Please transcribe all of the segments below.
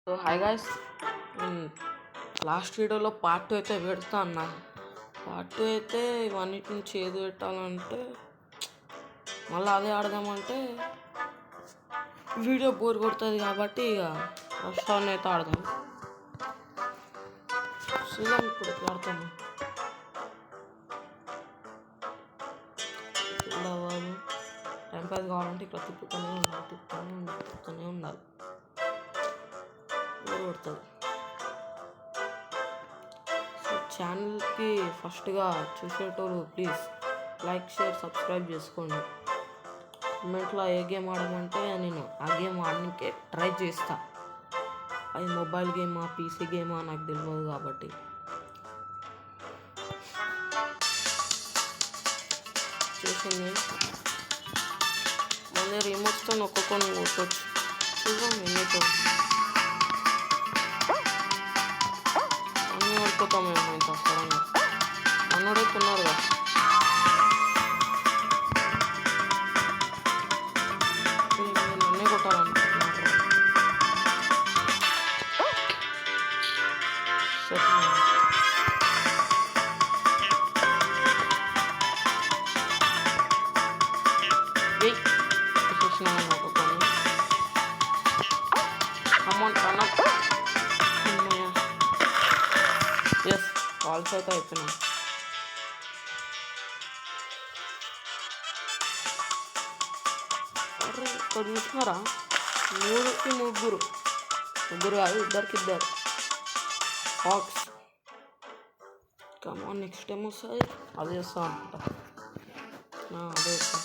So hi guys, నేను last వీడియోలో part 2 అయితే పెడతా అన్న. పార్ట్ 2 అయితే ఇవన్నిటిని చేదు పెట్టాలంటే మళ్ళీ అదే ఆడదామంటే వీడియో బోర్ కొడుతుంది కాబట్టి ఇక రష్టాన్ అయితే ఆడదాం. చూద్దాం ఇప్పుడు ఎట్లా ఆడతాము. అవ్వదు, టైం పాస్ కావాలంటే ఇక్కడ తిప్పుతూనే ఉండాలి బోర్ కొడుతుంది. ఛానల్కి ఫస్ట్గా చూసేటోళ్ళు ప్లీజ్ లైక్ షేర్ సబ్స్క్రైబ్ చేసుకోండి. కామెంట్లో ఏ గేమ్ ఆడమంటే నేను ఆ గేమ్ ఆడడానికి ట్రై చేస్తా. అది మొబైల్ గేమా పీసీ గేమా నాకు తెలియదు కాబట్టి. చేసింది మళ్ళీ రిమోట్స్తో ఒక్కొక్కరిని కొట్టవచ్చు. చూద్దాం ఎన్నితో అన్నీ ఓడిపోతామేమో ఇంత సడన్గా. అన్నోడైతే ఉన్నారుగా. నన్నే కొట్టాలనుకుంటున్నారు. ఎస్ కాల్స్ అయితే అయిపోయినాయి. అరే ఇక్కడ చూసినారా, ముగ్గురు కాదు, ఇద్దరు హాక్స్. కమాన్ నెక్స్ట్ టైం వస్తుంది అదే చేస్తా అనుకుంటా. అదే చేస్తాం.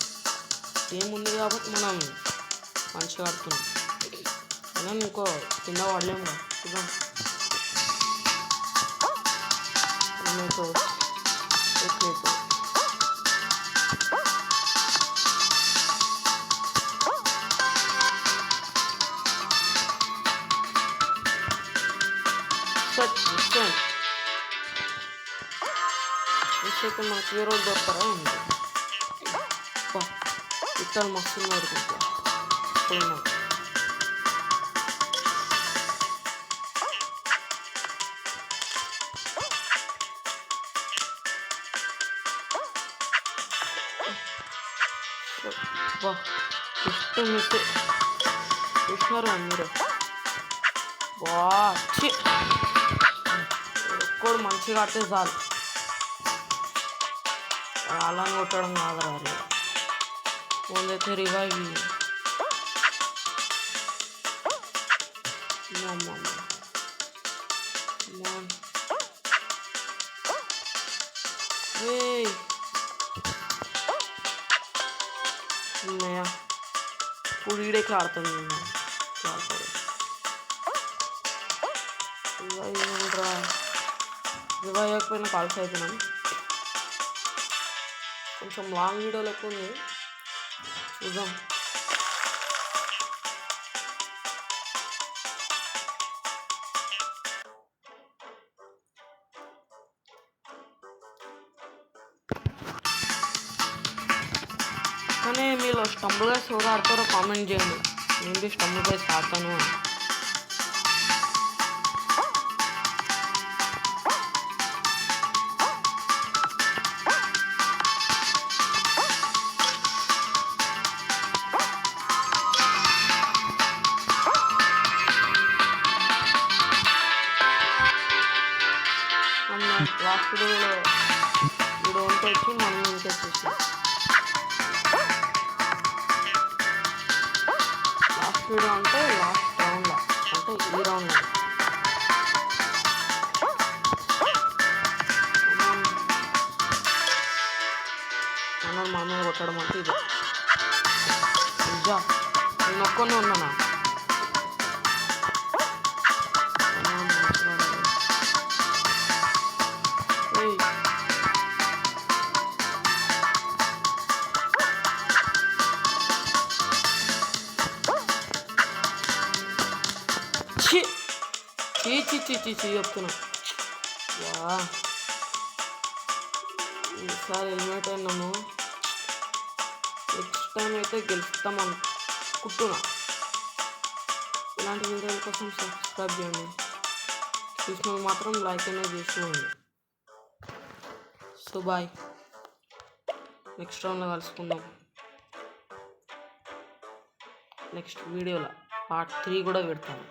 టీం ఉంది కాబట్టి మనం మంచిగా ఆడుతున్నాం. అయినా ఇంకో కింద వాడలేము. చూద్దాం. అయితే మనకు ఏ రోజు దొరకరా ఉంది. ఇట్టాలు మస్తు ఆడుకుంటా పోయినా. జస్ట్ మిస్ చూసినారా మీరు? ఒక్కడు మంచిగా ఆడితే చాలు. అలా కొట్టడం కాదు. ముందైతే రివైవ్ ఇప్పుడు ఈడేకి ఆడుతుంది. రివైవ్ అయ్యకపోయినా కాల్స్ అయిపోయినాను. కొంచెం లాంగ్ వీడియో లెక్క ఉంది, చూద్దాం. కానీ మీరు స్టంబుల్ గైస్ ఎవరు ఆడతారో కామెంట్ చేయండి. నేను స్టంబుల్ గైస్ ఆడతాను అని. లాస్ట్ వీడియోలో ఉంటే వచ్చి మనం ఇంకా చూసాం. లాస్ట్ వీడియో అంటే లాస్ట్ రౌండ్లో, అంటే ఈ రౌండ్లో. మనం మా మీద కొట్టడం అంటే ఇది నిజా. నేను ఒక్కనే ఉన్నానా? చెప్తున్నా. ఈసారి హెల్మెట్ అయినాము. నెక్స్ట్ టైం అయితే గెలుస్తాం అనుకుంటున్నా. ఇలాంటి వీడియోల కోసం సబ్స్క్రైబ్ చేయండి. చూసినవి మాత్రం లైక్ అనేది చేసుకోండి. సో బాయ్, నెక్స్ట్ రౌండ్లో కలుసుకుందాం. నెక్స్ట్ వీడియోలో పార్ట్ 3 కూడా పెడతాను.